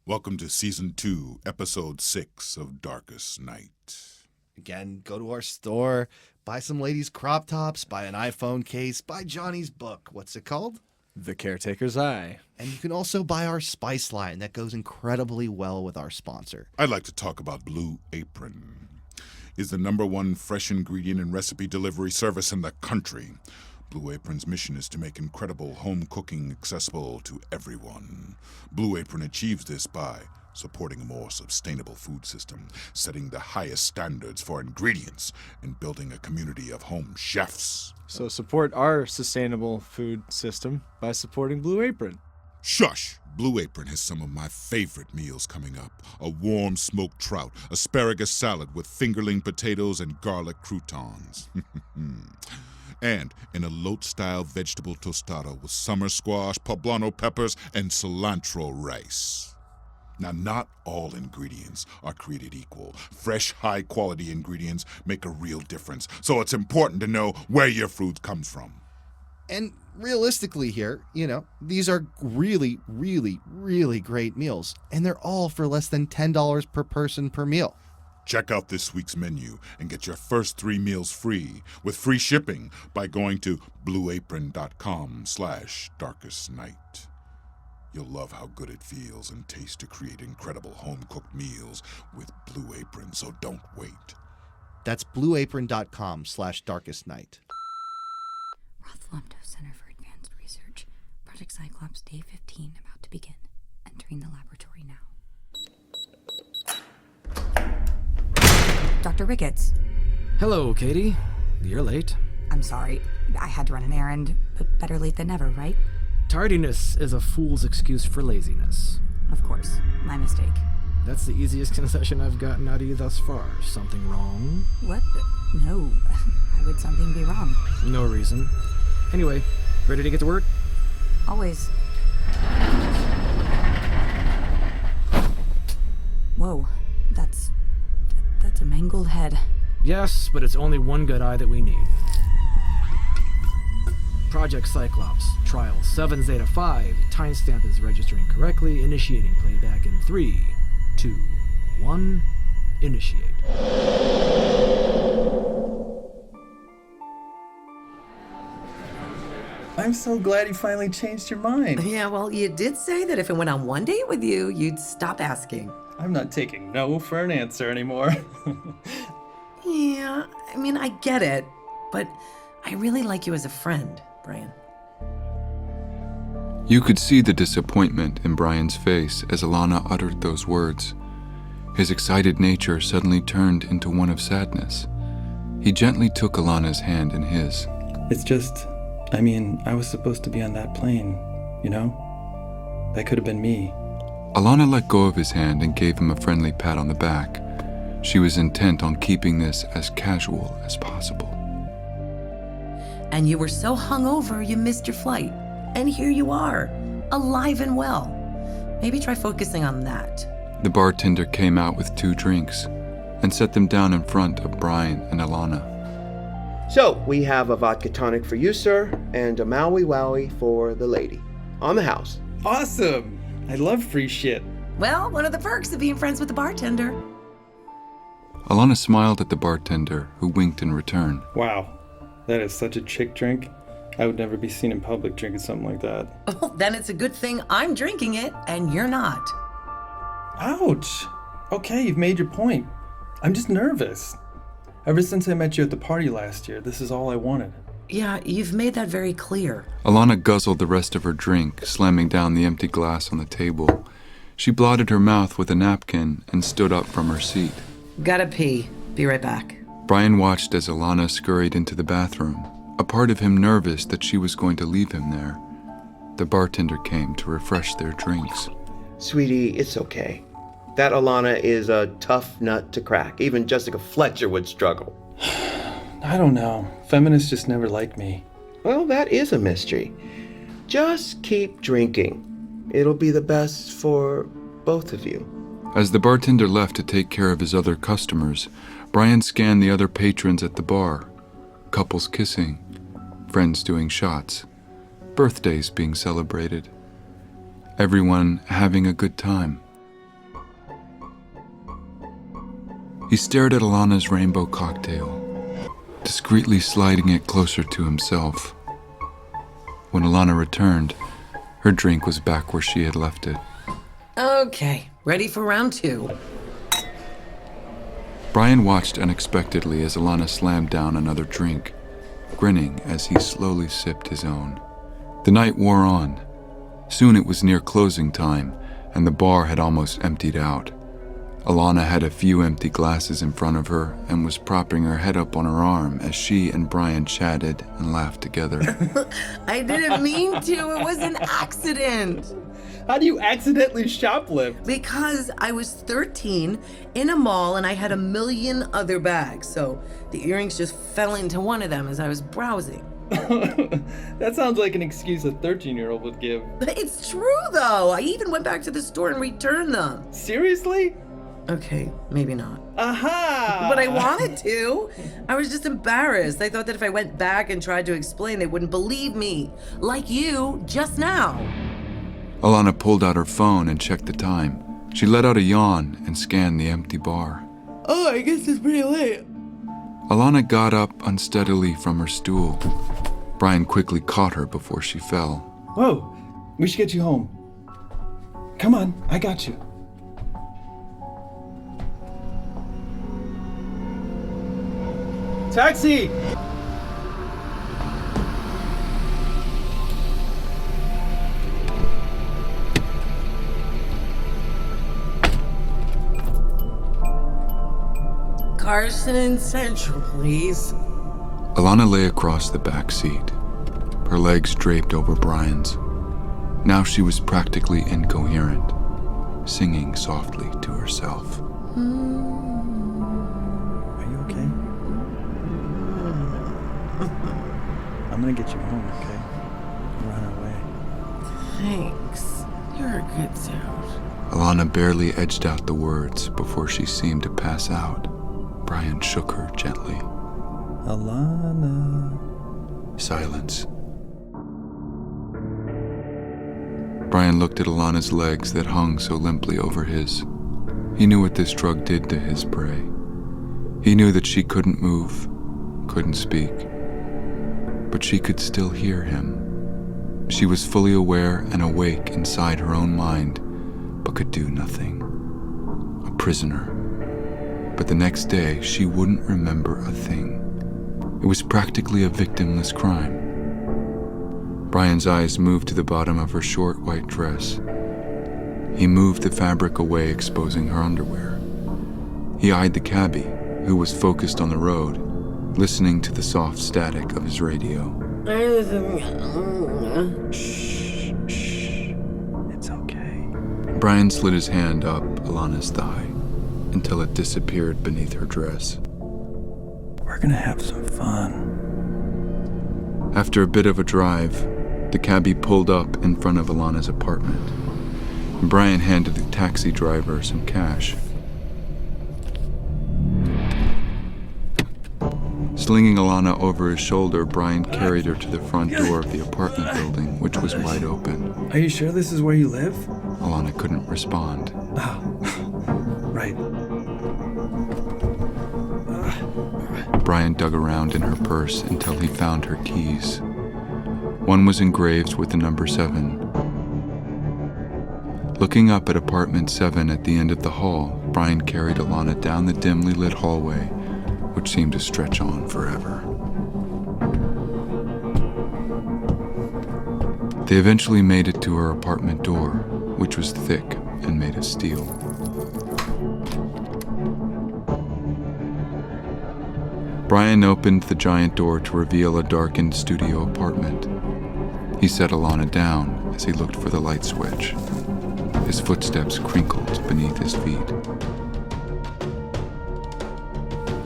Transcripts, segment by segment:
Welcome to Season 2, Episode 6 of Darkest Night. Again, go to our store, buy some ladies' crop tops, buy an iPhone case, buy Johnny's book. What's it called? The Caretaker's Eye. And you can also buy our spice line that goes incredibly well with our sponsor. I'd like to talk about Blue Apron. It's the #1 fresh ingredient and recipe delivery service in the country. Blue Apron's mission is to make incredible home cooking accessible to everyone. Blue Apron achieves this by supporting a more sustainable food system, setting the highest standards for ingredients, and building a community of home chefs. So support our sustainable food system by supporting Blue Apron. Shush! Blue Apron has some of my favorite meals coming up. A warm smoked trout, asparagus salad with fingerling potatoes and garlic croutons. And an elote-style vegetable tostada with summer squash, poblano peppers, and cilantro rice. Now, not all ingredients are created equal. Fresh, high-quality ingredients make a real difference, so it's important to know where your food comes from. And realistically here, these are really, really, really great meals. And they're all for less than $10 per person per meal. Check out this week's menu and get your first 3 meals free with free shipping by going to blueapron.com/darkestnight. You'll love how good it feels and tastes to create incredible home-cooked meals with Blue Apron, so don't wait. That's blueapron.com/darkestnight. Roth Lobdow Center for Advanced Research. Project Cyclops, Day 15, about to begin. Entering the laboratory now. Dr. Ricketts. Hello, Katie. You're late. I'm sorry. I had to run an errand, but better late than never, right? Tardiness is a fool's excuse for laziness. Of course. My mistake. That's the easiest concession I've gotten out of you thus far. Something wrong? What? No. Why would something be wrong? No reason. Anyway, ready to get to work? Always. Whoa. That's a mangled head. Yes, but it's only one good eye that we need. Project Cyclops, trial 7 Zeta 5. Timestamp is registering correctly. Initiating playback in 3, 2, 1. Initiate. I'm so glad you finally changed your mind. Yeah, well, you did say that if I went on one date with you, you'd stop asking. I'm not taking no for an answer anymore. Yeah, I mean, I get it, but I really like you as a friend, Brian. You could see the disappointment in Brian's face as Alana uttered those words. His excited nature suddenly turned into one of sadness. He gently took Alana's hand in his. It's just, I was supposed to be on that plane, That could have been me. Alana let go of his hand and gave him a friendly pat on the back. She was intent on keeping this as casual as possible. And you were so hungover you missed your flight. And here you are, alive and well. Maybe try focusing on that. The bartender came out with 2 drinks and set them down in front of Brian and Alana. So, we have a vodka tonic for you, sir, and a Maui Wowie for the lady. On the house. Awesome! I love free shit. Well, one of the perks of being friends with the bartender. Alana smiled at the bartender, who winked in return. Wow, that is such a chick drink. I would never be seen in public drinking something like that. Oh, then it's a good thing I'm drinking it and you're not. Ouch! Okay, you've made your point. I'm just nervous. Ever since I met you at the party last year, this is all I wanted. Yeah, you've made that very clear. Alana guzzled the rest of her drink, slamming down the empty glass on the table. She blotted her mouth with a napkin and stood up from her seat. Gotta pee. Be right back. Brian watched as Alana scurried into the bathroom, a part of him nervous that she was going to leave him there. The bartender came to refresh their drinks. Sweetie, it's okay. That Alana is a tough nut to crack. Even Jessica Fletcher would struggle. I don't know. Feminists just never liked me. Well, that is a mystery. Just keep drinking. It'll be the best for both of you. As the bartender left to take care of his other customers, Brian scanned the other patrons at the bar. Couples kissing, friends doing shots, birthdays being celebrated. Everyone having a good time. He stared at Alana's rainbow cocktail, discreetly sliding it closer to himself. When Alana returned, her drink was back where she had left it. Okay, ready for round 2. Brian watched unexpectedly as Alana slammed down another drink, grinning as he slowly sipped his own. The night wore on. Soon it was near closing time, and the bar had almost emptied out. Alana had a few empty glasses in front of her and was propping her head up on her arm as she and Brian chatted and laughed together. I didn't mean to. It was an accident. How do you accidentally shoplift? Because I was 13 in a mall and I had a million other bags, so the earrings just fell into one of them as I was browsing. That sounds like an excuse a 13-year-old would give. But it's true, though. I even went back to the store and returned them. Seriously? Okay, maybe not. Aha! But I wanted to. I was just embarrassed. I thought that if I went back and tried to explain, they wouldn't believe me. Like you, just now. Alana pulled out her phone and checked the time. She let out a yawn and scanned the empty bar. Oh, I guess it's pretty late. Alana got up unsteadily from her stool. Brian quickly caught her before she fell. Whoa, we should get you home. Come on, I got you. Taxi! Carson Central, please. Alana lay across the back seat, her legs draped over Brian's. Now she was practically incoherent, singing softly to herself. Are you okay? I'm gonna get you home, okay? Run away. Thanks. You're a good sound. Alana barely edged out the words before she seemed to pass out. Brian shook her gently. Alana. Silence. Brian looked at Alana's legs that hung so limply over his. He knew what this drug did to his prey. He knew that she couldn't move, couldn't speak, but she could still hear him. She was fully aware and awake inside her own mind, but could do nothing. A prisoner. But the next day, she wouldn't remember a thing. It was practically a victimless crime. Brian's eyes moved to the bottom of her short white dress. He moved the fabric away, exposing her underwear. He eyed the cabbie, who was focused on the road, listening to the soft static of his radio. Shh, shh. It's okay. Brian slid his hand up Alana's thigh until it disappeared beneath her dress. We're gonna have some fun. After a bit of a drive, the cabbie pulled up in front of Alana's apartment. Brian handed the taxi driver some cash. Slinging Alana over his shoulder, Brian carried her to the front door of the apartment building, which was wide open. Are you sure this is where you live? Alana couldn't respond. Oh, right. Brian dug around in her purse until he found her keys. One was engraved with the number 7. Looking up at apartment 7 at the end of the hall, Brian carried Alana down the dimly lit hallway, which seemed to stretch on forever. They eventually made it to her apartment door, which was thick and made of steel. Brian opened the giant door to reveal a darkened studio apartment. He set Alana down as he looked for the light switch. His footsteps crinkled beneath his feet.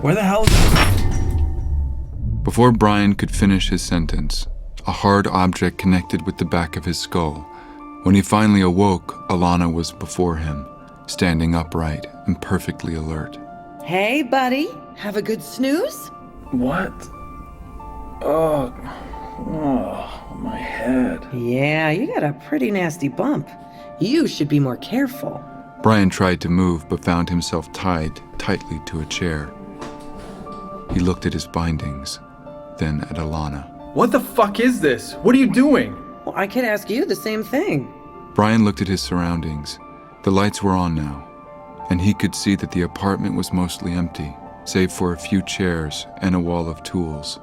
Where the hell is it? Before Brian could finish his sentence, a hard object connected with the back of his skull. When he finally awoke, Alana was before him, standing upright and perfectly alert. Hey, buddy. Have a good snooze? What? Oh, my head. Yeah, you got a pretty nasty bump. You should be more careful. Brian tried to move but found himself tied tightly to a chair. He looked at his bindings, then at Alana. What the fuck is this? What are you doing? Well, I could ask you the same thing. Brian looked at his surroundings. The lights were on now, and he could see that the apartment was mostly empty, save for a few chairs and a wall of tools.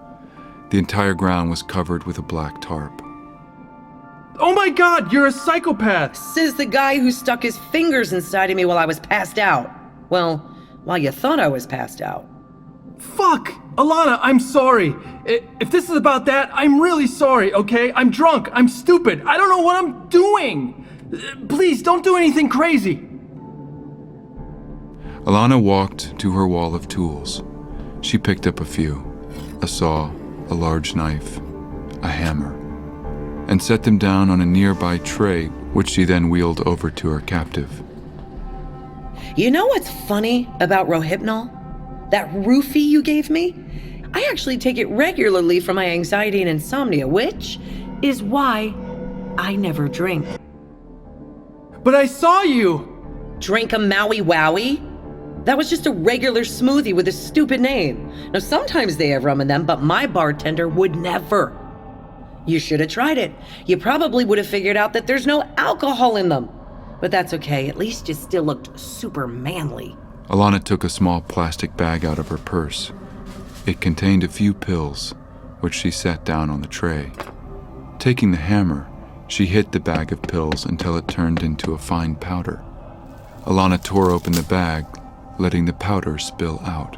The entire ground was covered with a black tarp. Oh my god, you're a psychopath! Says the guy who stuck his fingers inside of me while I was passed out. Well, while you thought I was passed out. Fuck! Alana, I'm sorry. If this is about that, I'm really sorry, okay? I'm drunk. I'm stupid. I don't know what I'm doing. Please, don't do anything crazy. Alana walked to her wall of tools. She picked up a few, a saw, a large knife, a hammer, and set them down on a nearby tray, which she then wheeled over to her captive. You know what's funny about Rohypnol? That roofie you gave me? I actually take it regularly for my anxiety and insomnia, which is why I never drink. But I saw you! Drink a Maui Wowie? That was just a regular smoothie with a stupid name. Now, sometimes they have rum in them, but my bartender would never. You should have tried it. You probably would have figured out that there's no alcohol in them. But that's okay, at least you still looked super manly. Alana took a small plastic bag out of her purse. It contained a few pills, which she set down on the tray. Taking the hammer, she hit the bag of pills until it turned into a fine powder. Alana tore open the bag, letting the powder spill out.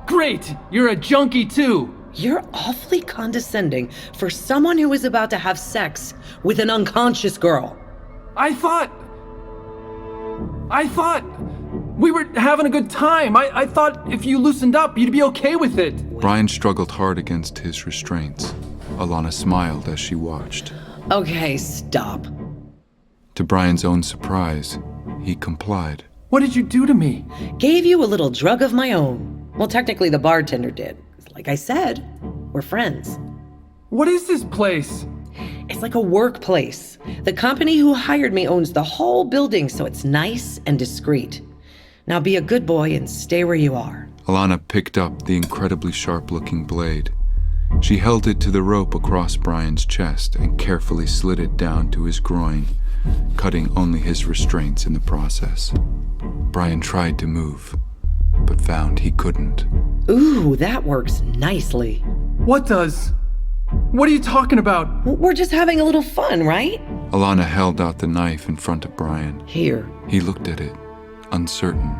Great! You're a junkie too! You're awfully condescending for someone who is about to have sex with an unconscious girl. I thought we were having a good time. I thought if you loosened up, you'd be okay with it. Brian struggled hard against his restraints. Alana smiled as she watched. Okay, stop. To Brian's own surprise, he complied. What did you do to me? Gave you a little drug of my own. Well, technically the bartender did. Like I said, we're friends. What is this place? It's like a workplace. The company who hired me owns the whole building, so it's nice and discreet. Now be a good boy and stay where you are. Alana picked up the incredibly sharp-looking blade. She held it to the rope across Brian's chest and carefully slid it down to his groin, cutting only his restraints in the process. Brian tried to move, but found he couldn't. Ooh, that works nicely. What does? What are you talking about? We're just having a little fun, right? Alana held out the knife in front of Brian. Here. He looked at it, uncertain,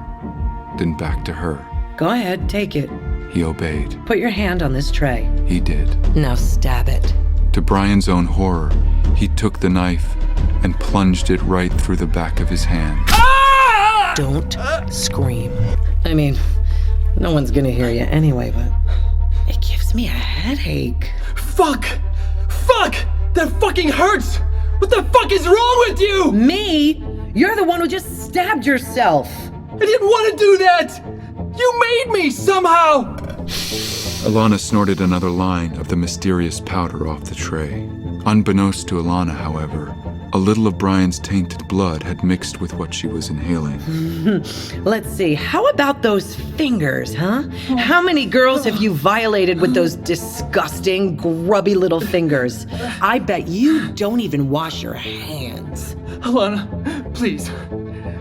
then back to her. Go ahead, take it. He obeyed. Put your hand on this tray. He did. Now stab it. To Brian's own horror, he took the knife and plunged it right through the back of his hand. Ah! Don't scream. I mean, no one's gonna hear you anyway, but it gives me a headache. Fuck! Fuck! That fucking hurts! What the fuck is wrong with you? Me? You're the one who just stabbed yourself. I didn't want to do that! You made me somehow! Alana snorted another line of the mysterious powder off the tray. Unbeknownst to Alana, however, a little of Brian's tainted blood had mixed with what she was inhaling. Let's see, how about those fingers, huh? How many girls have you violated with those disgusting, grubby little fingers? I bet you don't even wash your hands. Alana, please.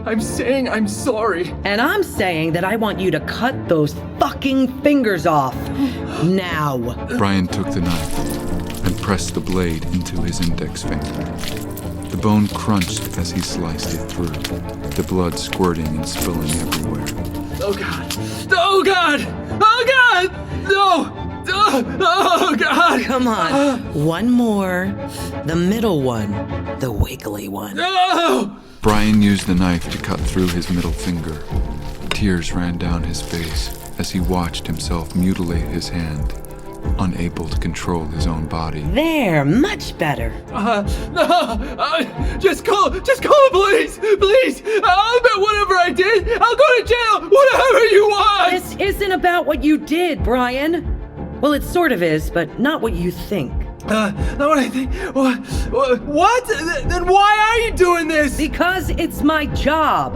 I'm saying I'm sorry. And I'm saying that I want you to cut those fucking fingers off. Now. Brian took the knife and pressed the blade into his index finger. The bone crunched as he sliced it through, the blood squirting and spilling everywhere. Oh God! Oh God! Oh God! No! Oh God! Come on. One more. The middle one. The wiggly one. No! Brian used the knife to cut through his middle finger. Tears ran down his face as he watched himself mutilate his hand, unable to control his own body. There, much better. Just call police, please. I'll admit whatever I did. I'll go to jail, whatever you want. This isn't about what you did, Brian. Well, it sort of is, but not what you think. Not what I think. What? Then why are you doing this? Because it's my job.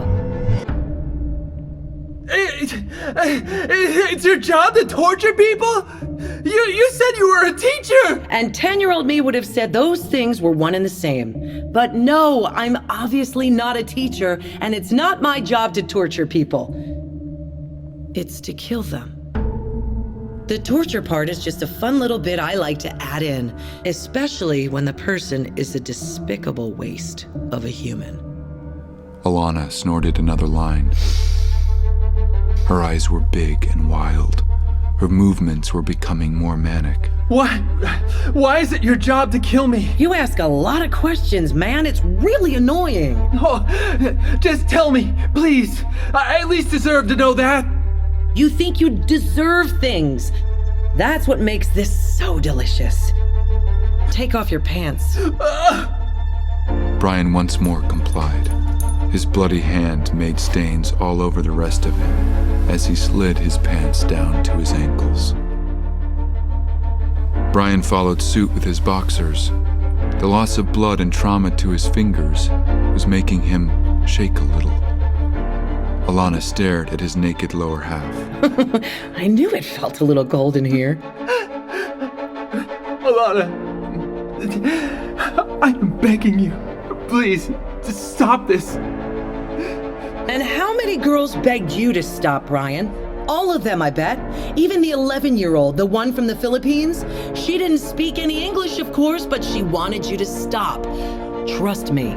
It's your job to torture people? You said you were a teacher! And 10-year-old me would have said those things were one and the same. But no, I'm obviously not a teacher, and it's not my job to torture people. It's to kill them. The torture part is just a fun little bit I like to add in, especially when the person is a despicable waste of a human. Alana snorted another line. Her eyes were big and wild. Her movements were becoming more manic. Why is it your job to kill me? You ask a lot of questions, man. It's really annoying. Oh, just tell me, please. I at least deserve to know that. You think you deserve things. That's what makes this so delicious. Take off your pants. Brian once more complied. His bloody hand made stains all over the rest of him as he slid his pants down to his ankles. Brian followed suit with his boxers. The loss of blood and trauma to his fingers was making him shake a little. Alana stared at his naked lower half. I knew it felt a little golden here. Alana, I am begging you, please, just stop this. And how many girls begged you to stop, Brian? All of them, I bet. Even the 11-year-old, the one from the Philippines. She didn't speak any English, of course, but she wanted you to stop. Trust me.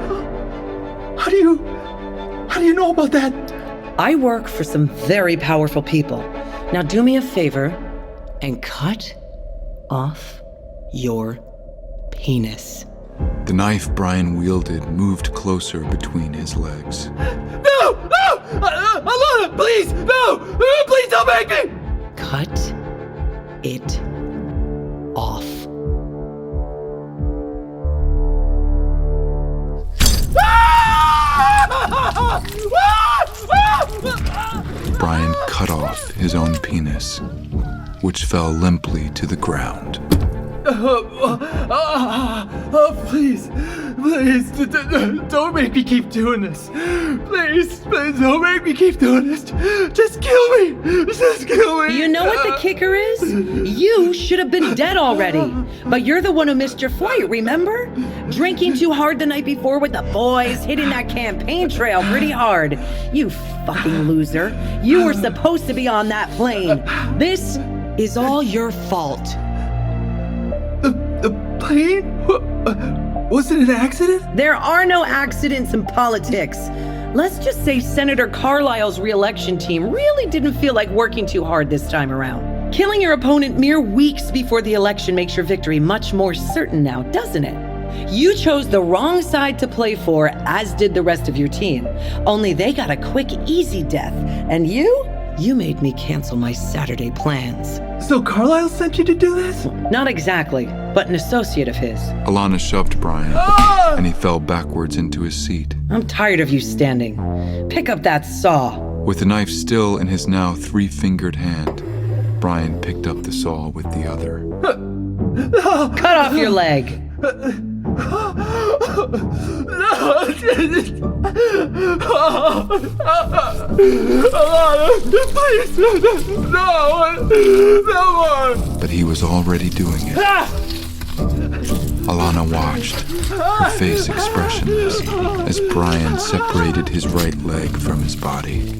How do you know about that? I work for some very powerful people. Now do me a favor and cut off your penis. The knife Brian wielded moved closer between his legs. No! Alana, please! No! Please don't make me! Cut it off. Brian cut off his own penis, which fell limply to the ground. Please, don't make me keep doing this. Please, don't make me keep doing this. Just kill me. Just kill me. You know what the kicker is? You should have been dead already. But you're the one who missed your flight, remember? Drinking too hard the night before with the boys, hitting that campaign trail pretty hard. You fucking loser. You were supposed to be on that plane. This is all your fault. The plane? Was it an accident? There are no accidents in politics. Let's just say Senator Carlisle's re-election team really didn't feel like working too hard this time around. Killing your opponent mere weeks before the election makes your victory much more certain now, doesn't it? You chose the wrong side to play for, as did the rest of your team. Only they got a quick, easy death. And you made me cancel my Saturday plans. So Carlisle sent you to do this? Not exactly, but an associate of his. Alana shoved Brian, and he fell backwards into his seat. I'm tired of you standing. Pick up that saw. With the knife still in his now 3-fingered hand, Brian picked up the saw with the other. Cut off your leg. Please, no more. But he was already doing it. Alana watched, her face expressionless, as Brian separated his right leg from his body.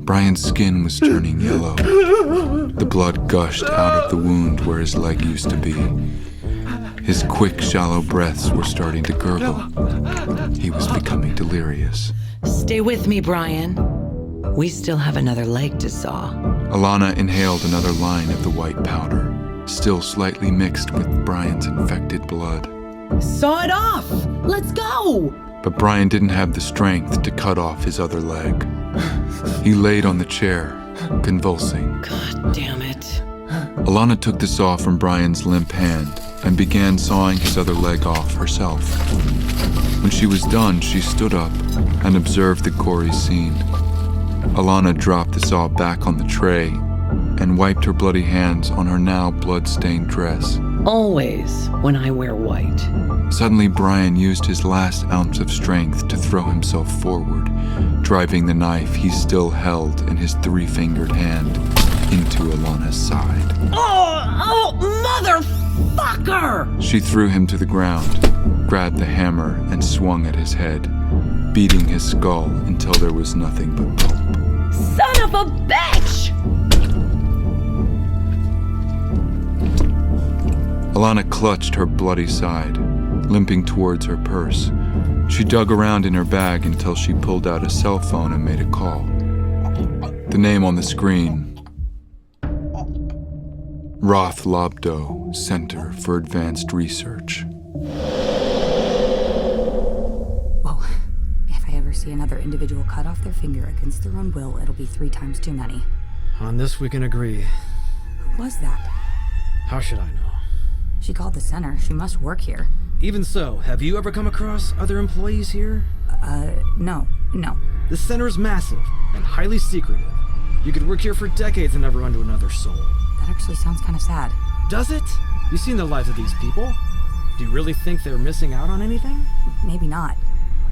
Brian's skin was turning yellow. The blood gushed out of the wound where his leg used to be. His quick, shallow breaths were starting to gurgle. He was becoming delirious. Stay with me, Brian. We still have another leg to saw. Alana inhaled another line of the white powder, still slightly mixed with Brian's infected blood. Saw it off! Let's go! But Brian didn't have the strength to cut off his other leg. He laid on the chair, convulsing. God damn it. Alana took the saw from Brian's limp hand and began sawing his other leg off herself. When she was done, she stood up and observed the gory scene. Alana dropped the saw back on the tray and wiped her bloody hands on her now blood-stained dress. Always when I wear white. Suddenly, Brian used his last ounce of strength to throw himself forward, driving the knife he still held in his 3-fingered hand into Alana's side. Oh, motherfucker! She threw him to the ground, grabbed the hammer, and swung at his head, beating his skull until there was nothing but pulp. Son of a bitch! Alana clutched her bloody side, limping towards her purse. She dug around in her bag until she pulled out a cell phone and made a call. The name on the screen: Roth Lobdow Center for Advanced Research. Whoa. If I ever see another individual cut off their finger against their own will, it'll be 3 times too many. On this we can agree. Who was that? How should I know? She called the center. She must work here. Even so, have you ever come across other employees here? No. The center's massive and highly secretive. You could work here for decades and never run to another soul. That actually sounds kind of sad. Does it? You've seen the lives of these people. Do you really think they're missing out on anything? Maybe not.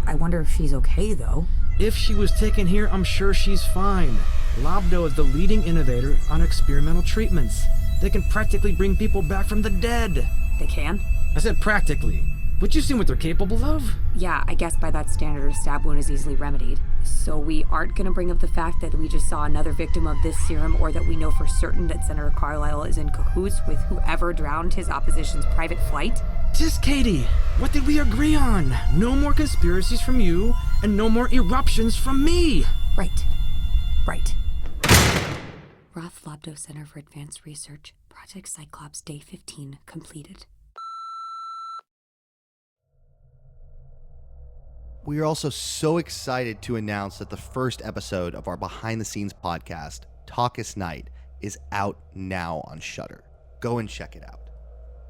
I wonder if she's okay, though. If she was taken here, I'm sure she's fine. Lobdow is the leading innovator on experimental treatments. They can practically bring people back from the dead. They can? I said practically. But you've seen what they're capable of? Yeah, I guess by that standard, a stab wound is easily remedied. So we aren't gonna bring up the fact that we just saw another victim of this serum, or that we know for certain that Senator Carlisle is in cahoots with whoever drowned his opposition's private flight? Tis Katie, what did we agree on? No more conspiracies from you, and no more eruptions from me! Right. Roth Lobdow Center for Advanced Research, Project Cyclops, Day 15, completed. We are also so excited to announce that the first episode of our behind-the-scenes podcast, Talkus Night, is out now on Shudder. Go and check it out.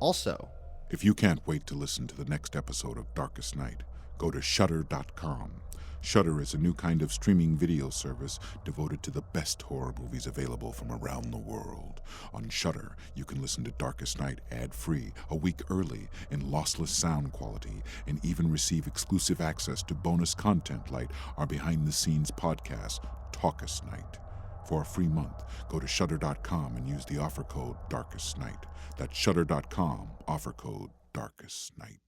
Also, if you can't wait to listen to the next episode of Darkest Night, go to Shudder.com. Shudder is a new kind of streaming video service devoted to the best horror movies available from around the world. On Shudder, you can listen to Darkest Night ad-free, a week early, in lossless sound quality, and even receive exclusive access to bonus content like our behind-the-scenes podcast, Talkest Night. For a free month, go to Shudder.com and use the offer code Darkest Night. That's Shudder.com, offer code Darkest Night.